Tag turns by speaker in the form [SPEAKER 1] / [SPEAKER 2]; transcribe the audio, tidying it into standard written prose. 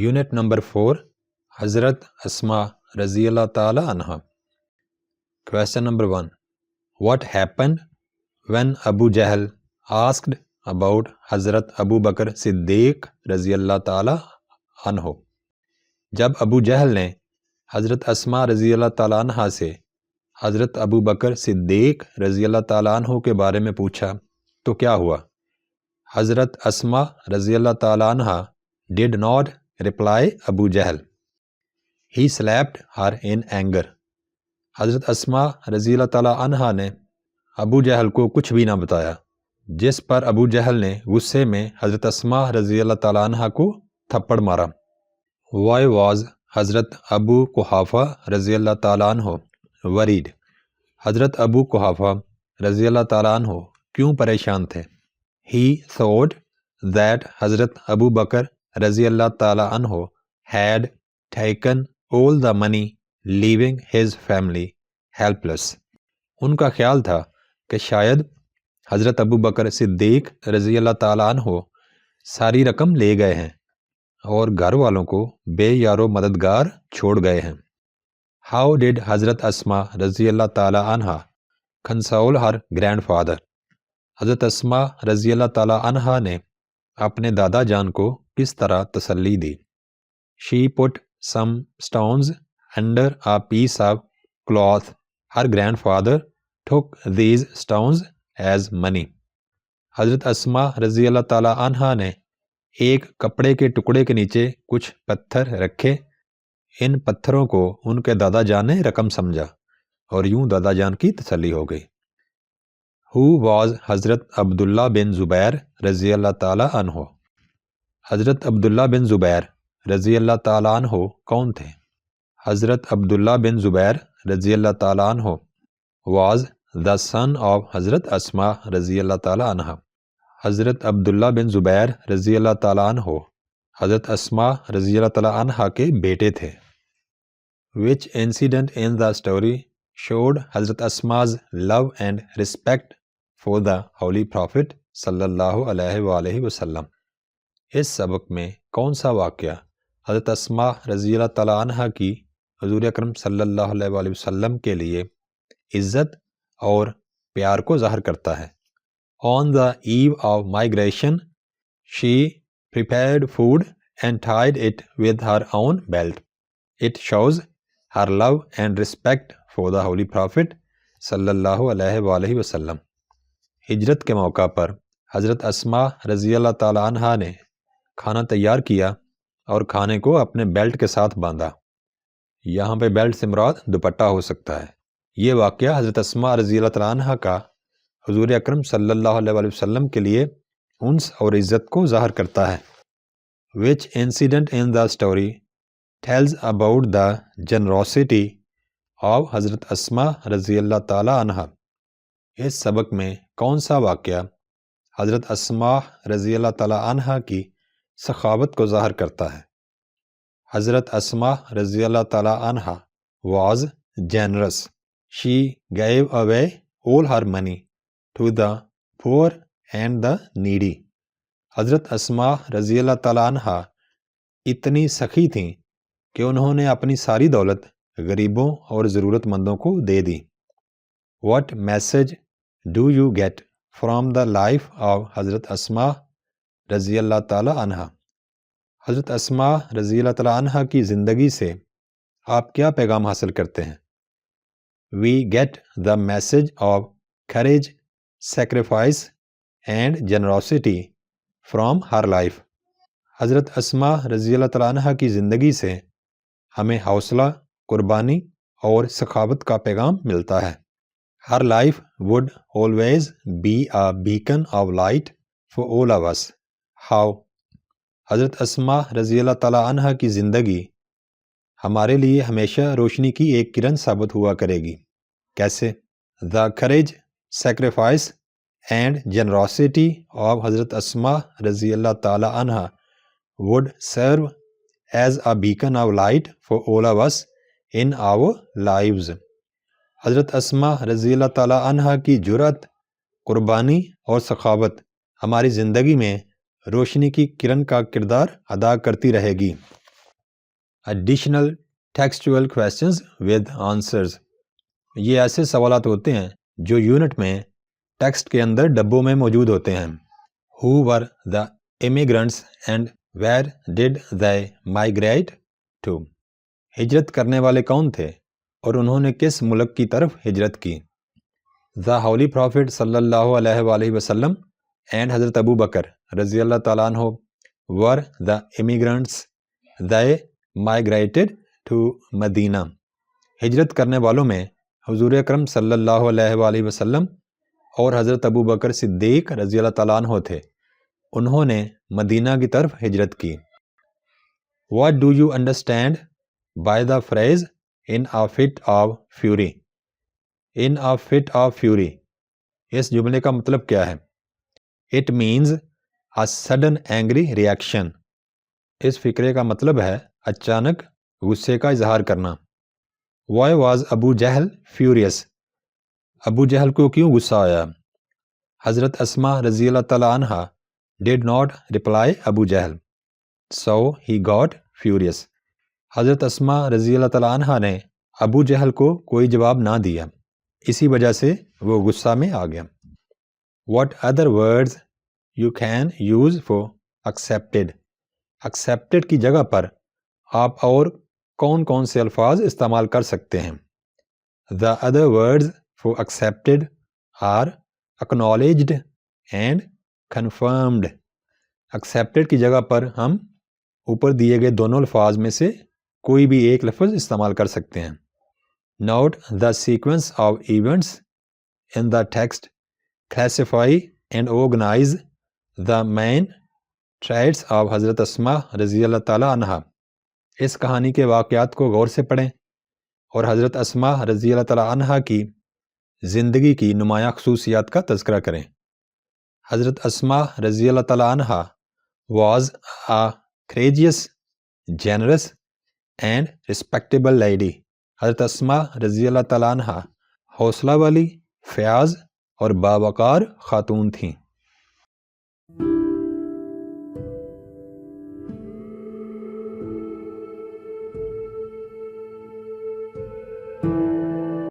[SPEAKER 1] Unit number 4, Hazrat Asma Raziyallahu Ta'ala Anha. Question number 1. What happened when Abu Jahl asked about Hazrat Abu Bakr Siddiq Raziyallahu Ta'ala Anhu? جب ابو جہل نے حضرت اسما رضی اللہ تعالیٰ عنہ سے حضرت ابو بکر صدیق رضی اللہ تعالیٰ عنہ کے بارے میں پوچھا تو کیا ہوا؟ حضرت اسما رضی اللہ تعالیٰ عنہ did not reply Abu Jahl. He slapped her in anger. حضرت اسما رضی اللہ تعالیٰ عنہ نے ابو جہل کو کچھ بھی نہ بتایا، جس پر ابو جہل نے غصے میں حضرت اسما رضی اللہ تعالیٰ عنہ کو تھپڑ مارا. Why was حضرت ابو قحافہ رضی اللہ تعالیٰ عنہ worried؟ حضرت ابو قحافہ رضی اللہ تعالیٰ عنہ کیوں پریشان تھے؟ He thought that حضرت ابو بکر رضی اللہ تعالیٰ عنہ had taken all the money, leaving his family helpless. ان کا خیال تھا کہ شاید حضرت ابو بکر صدیق رضی اللہ تعالیٰ عنہ ساری رقم لے گئے ہیں اور گھر والوں کو بے یار و مددگار چھوڑ گئے ہیں. How did حضرت اسما رضی اللہ تعالیٰ عنہ console her grandfather؟ حضرت اسما رضی اللہ تعالیٰ عنہ نے اپنے دادا جان کو کس طرح تسلی دی؟ She put some stones under a piece of cloth. Her grandfather took these stones as money. حضرت اسما رضی اللہ تعالیٰ عنہ نے ایک کپڑے کے ٹکڑے کے نیچے کچھ پتھر رکھے. ان پتھروں کو ان کے دادا جان نے رقم سمجھا اور یوں دادا جان کی تسلی ہو گئی. Who was حضرت عبداللہ بن زبیر رضی اللہ تعالیٰ عنہ؟ حضرت عبداللہ بن زبیر رضی اللہ تعالیٰ عنہ کون تھے؟ حضرت عبداللہ بن زبیر رضی اللہ تعالیٰ عنہ was the son of حضرت اسما رضی اللہ تعالیٰ عنہ. حضرت عبداللہ بن زبیر رضی اللہ تعالیٰ عنہ حضرت اسما رضی اللہ تعالیٰ عنہ کے بیٹے تھے. Which incident in the story showed حضرت اسما's love and respect for the Holy Prophet صلی اللہ علیہ وآلہ وسلم؟ اس سبق میں کون سا واقعہ حضرت اسما رضی اللہ تعالیٰ عنہ کی حضور اکرم صلی اللہ علیہ وآلہ وسلم کے لیے عزت اور پیار کو ظاہر کرتا ہے؟ On the eve of migration, she prepared food and tied it with her own belt. It shows her love and respect for the Holy Prophet sallallahu alaihi وآلہ وسلم. ہجرت کے موقع پر حضرت اسما رضی اللہ تعالیٰ عنہ نے کھانا تیار کیا اور کھانے کو اپنے بیلٹ کے ساتھ باندھا. یہاں پہ بیلٹ سے مراد دوپٹہ ہو سکتا ہے. یہ واقعہ حضرت اسما رضی اللہ تعالیٰ عنہ کا حضور اکرم صلی اللہ علیہ وآلہ وسلم کے لیے انس اور عزت کو ظاہر کرتا ہے. Which incident in the story tells about the generosity of حضرت اسما رضی اللہ تعالیٰ عنہ؟ اس سبق میں کون سا واقعہ حضرت اسما رضی اللہ تعالیٰ عنہ کی سخاوت کو ظاہر کرتا ہے؟ حضرت اسما رضی اللہ تعالیٰ عنہ was generous. She gave away all her money to the poor and the needy. حضرت اسما رضی اللہ تعالیٰ عنہ اتنی سخی تھیں کہ انہوں نے اپنی ساری دولت غریبوں اور ضرورت مندوں کو دے دی. What message do you get from the life of حضرت اسما رضی اللہ تعالیٰ عنہ؟ حضرت اسما رضی اللہ تعالیٰ عنہ کی زندگی سے آپ کیا پیغام حاصل کرتے ہیں؟ We get the message of courage, sacrifice and generosity from her life. حضرت اسما رضی اللہ تعالیٰ عنہ کی زندگی سے ہمیں حوصلہ، قربانی اور سخاوت کا پیغام ملتا ہے. Her life would always be a beacon of light for all of us. How؟ حضرت اسما رضی اللہ تعالیٰ عنہ کی زندگی ہمارے لیے ہمیشہ روشنی کی ایک کرن ثابت ہوا کرے گی. کیسے؟ The courage, sacrifice and generosity of حضرت اسما رضی اللہ تعالیٰ عنہ would serve as a beacon of light for all of us in our lives. حضرت اسما رضی اللہ تعالیٰ عنہ کی جرأت، قربانی اور سخاوت ہماری زندگی میں روشنی کی کرن کا کردار ادا کرتی رہے گی. additional textual questions with answers. یہ ایسے سوالات ہوتے ہیں جو یونٹ میں ٹیکسٹ کے اندر ڈبوں میں موجود ہوتے ہیں. Who were the immigrants and where did they migrate to? ہجرت کرنے والے کون تھے اور انہوں نے کس ملک کی طرف ہجرت کی؟ The Holy Prophet صلی اللہ علیہ وآلہ وسلم and حضرت ابو بکر رضی اللہ تعالیٰ عنہ were the immigrants. They migrated to Medina. ہجرت کرنے والوں میں حضور اکرم صلی اللہ علیہ وآلہ وسلم اور حضرت ابو بکر صدیق رضی اللہ تعالیٰ عنہ تھے. انہوں نے مدینہ کی طرف ہجرت کی. What do you understand by the phrase in a fit of fury? In a fit of fury. اس جملے کا مطلب کیا ہے؟ It means a sudden angry reaction. اس فقرے کا مطلب ہے اچانک غصے کا اظہار کرنا. Why was Abu Jahl furious? ابو جہل کو کیوں غصہ آیا؟ حضرت اسما رضی اللہ تعالیٰ عنہ did not reply Abu Jahl. So he got furious. حضرت اسما رضی اللہ تعالیٰ عنہ نے ابو جہل کو کوئی جواب نہ دیا، اسی وجہ سے وہ غصہ میں آ گیا. What other words you can use for accepted? accepted کی جگہ پر آپ اور کون کون سے الفاظ استعمال کر سکتے ہیں؟ The other words for accepted are acknowledged and confirmed. accepted کی جگہ پر ہم اوپر دیے گئے دونوں الفاظ میں سے کوئی بھی ایک لفظ استعمال کر سکتے ہیں. Note the sequence of events in the text. Classify and organize the main traits of حضرت اسما رضی اللہ تعالیٰ عنہ. اس کہانی کے واقعات کو غور سے پڑھیں اور حضرت اسما رضی اللہ تعالیٰ عنہ کی زندگی کی نمایاں خصوصیات کا تذکرہ کریں. حضرت اسما رضی اللہ تعالیٰ عنہ was a courageous, generous and respectable lady. حضرت اسما رضی اللہ تعالیٰ عنہ حوصلہ والی، فیاض اور باوقار خاتون تھیں.